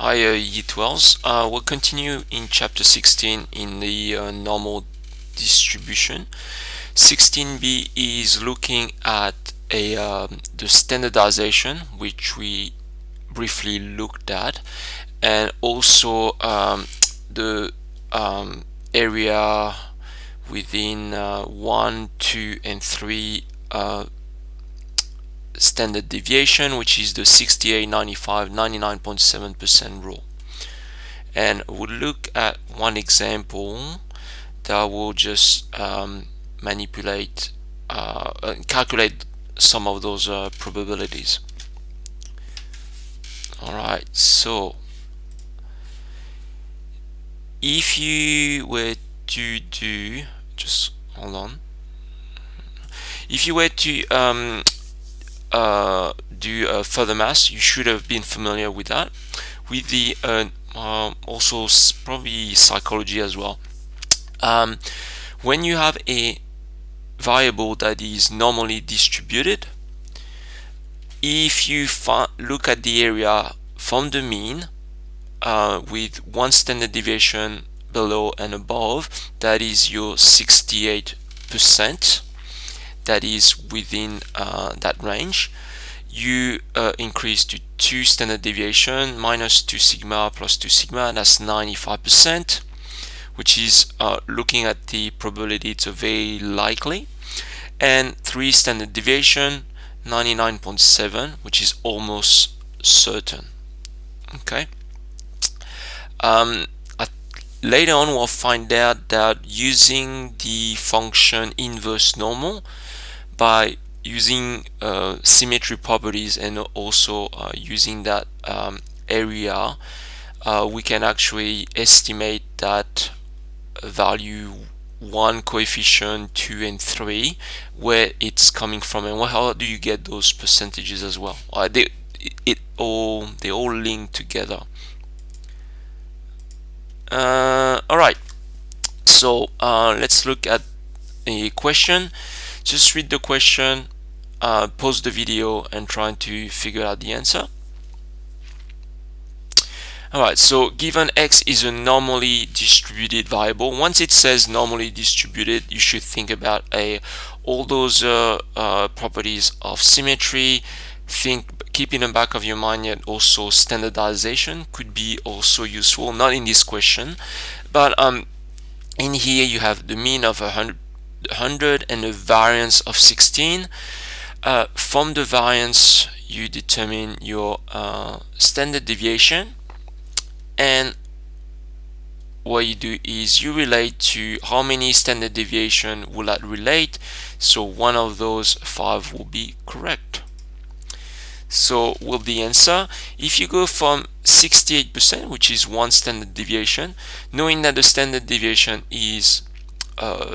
Hi, Yeet-Wells. We'll continue in chapter 16 in the normal distribution. 16b is looking at the standardization, which we briefly looked at, and also the area within 1, 2, and 3 standard deviation, which is the 68, 95, 99.7% rule. And we'll look at one example that will just manipulate calculate some of those probabilities. Alright, so if you were to do, just hold on, if you were to do further math, you should have been familiar with that, with the also probably psychology as well. When you have a variable that is normally distributed, if you look at the area from the mean with one standard deviation below and above, that is your 68%, that is within that range, you increase to 2 standard deviation minus 2 sigma plus 2 sigma, and that's 95%, which is looking at the probability it's very likely, and 3 standard deviation, 99.7, which is almost certain. Okay. Later on we'll find out that using the function inverse normal, by using symmetry properties and also using that area, we can actually estimate that value 1, coefficient 2, and 3, where it's coming from, and how do you get those percentages as well. They all link together. Alright, so let's look at a question. Just read the question, pause the video, and try to figure out the answer. Alright, so given x is a normally distributed variable, once it says normally distributed, you should think about all those properties of symmetry. Keep in the back of your mind yet also standardization could be also useful, not in this question, but in here you have the mean of 100 and the variance of 16. From the variance you determine your standard deviation, and what you do is you relate to how many standard deviation will that relate, so one of those 5 will be correct. So with the answer, if you go from 68%, which is 1 standard deviation, knowing that the standard deviation is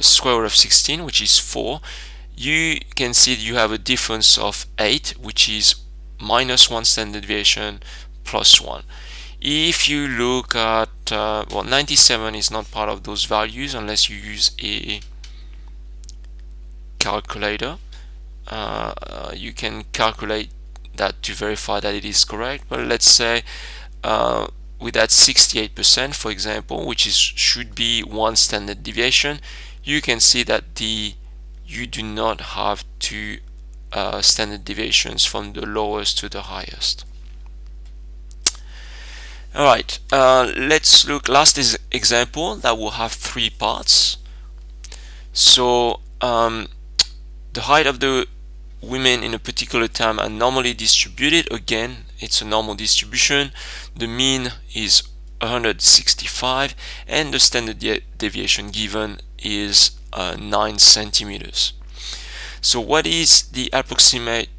square root of 16, which is 4, you can see that you have a difference of 8, which is minus 1 standard deviation plus 1. If you look at, 97 is not part of those values unless you use a calculator. You can calculate that to verify that it is correct, but let's say with that 68%, for example, which should be 1 standard deviation, you can see that you do not have 2 standard deviations from the lowest to the highest. Alright, let's look last example that will have 3 parts. So the height of the women in a particular time are normally distributed. Again, it's a normal distribution. The mean is 165 and the standard deviation given is 9 centimeters. So what is the approximate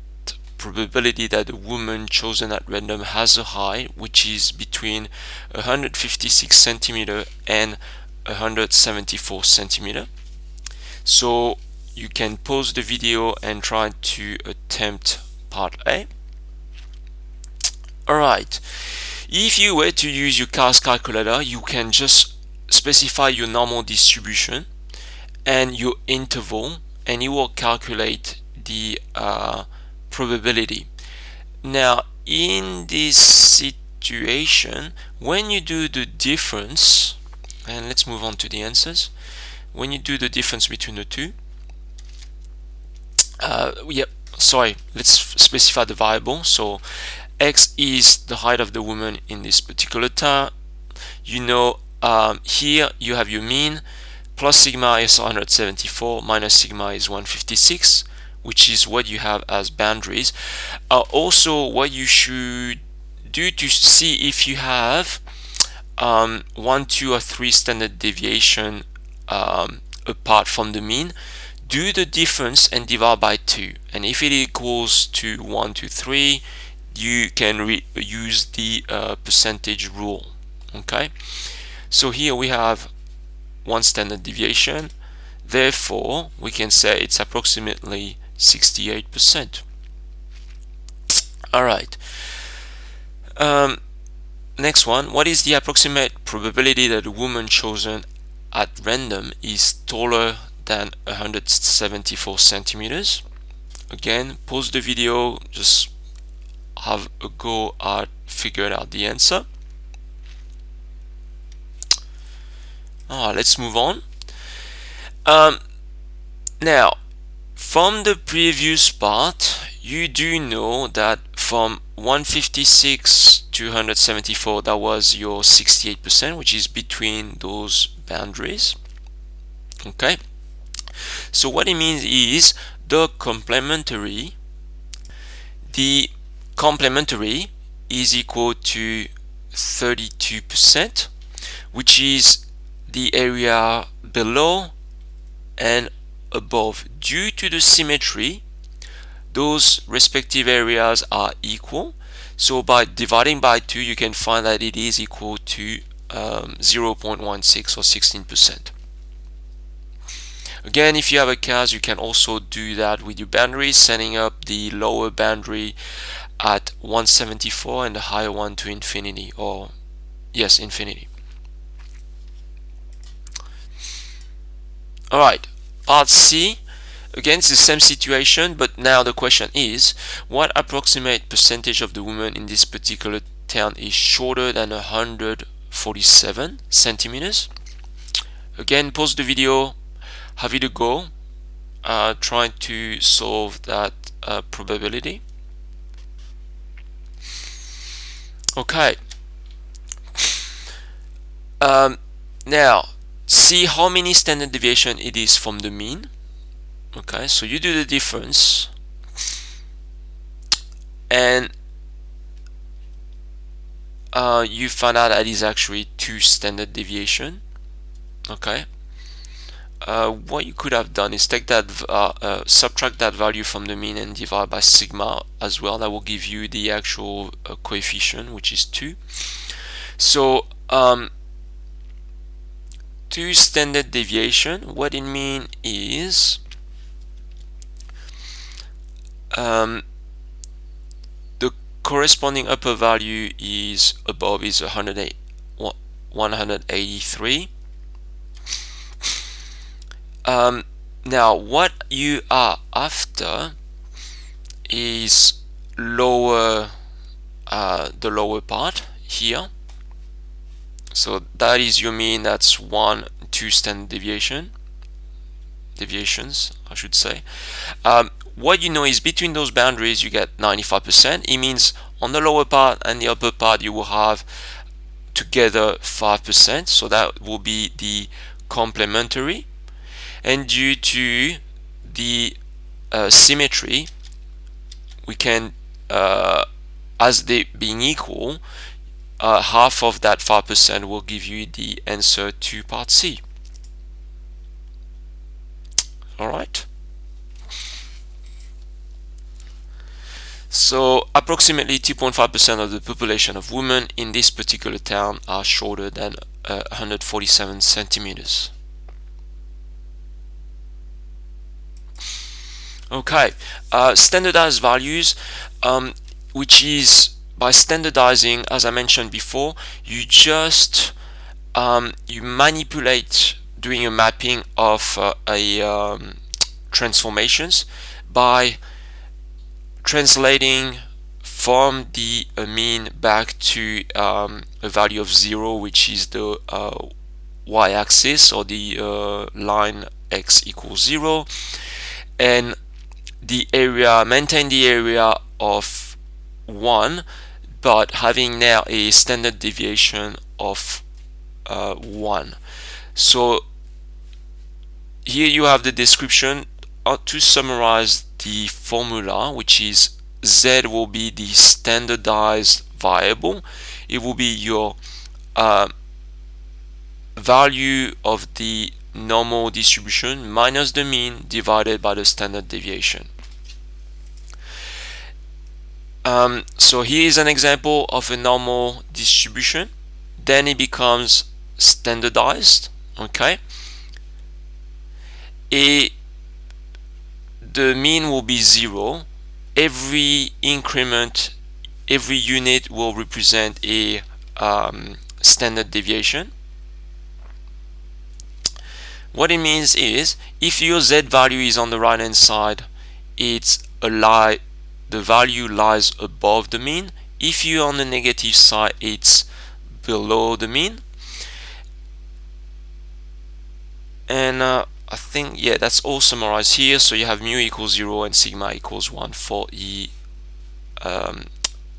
probability that the woman chosen at random has a height which is between 156 centimeter and 174 centimeter? So you can pause the video and try to attempt part A. Alright, if you were to use your CAS calculator, you can just specify your normal distribution and your interval, and it will calculate the probability. Now in this situation, when you do the difference, and let's move on to the answers. When you do the difference between the two, let's specify the variable. So x is the height of the woman in this particular town. Here you have your mean, plus sigma is 174, minus sigma is 156, which is what you have as boundaries. Also, what you should do to see if you have 1, 2, or 3 standard deviation apart from the mean, do the difference and divide by 2. And if it equals to 1, 2, 3, you can use the percentage rule. Okay, so here we have 1 standard deviation, therefore we can say it's approximately 68%. Alright, next one, what is the approximate probability that a woman chosen at random is taller than 174 centimeters? Again, pause the video, just have a go at figuring out the answer. Let's move on. Now, from the previous part, you do know that from 156 to 174, that was your 68%, which is between those boundaries. Okay, so what it means is the complementary is equal to 32%, which is the area below and above. Due to the symmetry, those respective areas are equal. So by dividing by 2, you can find that it is equal to 0.16 or 16%. Again, if you have a case, you can also do that with your boundaries, setting up the lower boundary at 174 and the higher one to infinity, or yes, infinity. Alright, part C. Again, it's the same situation, but now the question is, what approximate percentage of the women in this particular town is shorter than 147 centimeters? Again, pause the video, have it a go, trying to solve that probability. Okay. Now, see how many standard deviation it is from the mean. Okay, so you do the difference, and you find out that it is actually 2 standard deviation. Okay, what you could have done is take that, subtract that value from the mean and divide by sigma as well. That will give you the actual coefficient, which is 2. So 2 standard deviation, what it means is the corresponding upper value is above is 183. Now what you are after is lower, the lower part here. So that is your mean, that's 1, 2 standard deviations, I should say. What you know is between those boundaries you get 95%. It means on the lower part and the upper part you will have together 5%, so that will be the complementary. And due to the symmetry, we can, as they being equal, half of that 5% will give you the answer to part C. Alright, so approximately 2.5% of the population of women in this particular town are shorter than 147 centimeters. Okay, standardized values, which is by standardizing, as I mentioned before, you just you manipulate doing a mapping of transformations by translating from the mean back to a value of 0, which is the y-axis, or the line x equals 0, and the area, maintain the area of 1, but having now a standard deviation of 1. So here you have the description. To summarize the formula, which is z will be the standardized variable. It will be your value of the normal distribution minus the mean divided by the standard deviation. So here is an example of a normal distribution. Then it becomes standardized. Okay. The mean will be 0. Every increment, every unit will represent a standard deviation. What it means is, if your z value is on the right hand side, it's the value lies above the mean. If you're on the negative side, it's below the mean. And I think, yeah, that's all summarized here. So you have mu equals 0 and sigma equals 1 for the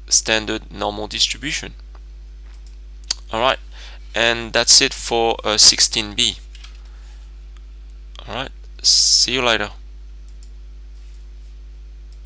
standard normal distribution. Alright, and that's it for 16b. Alright, see you later.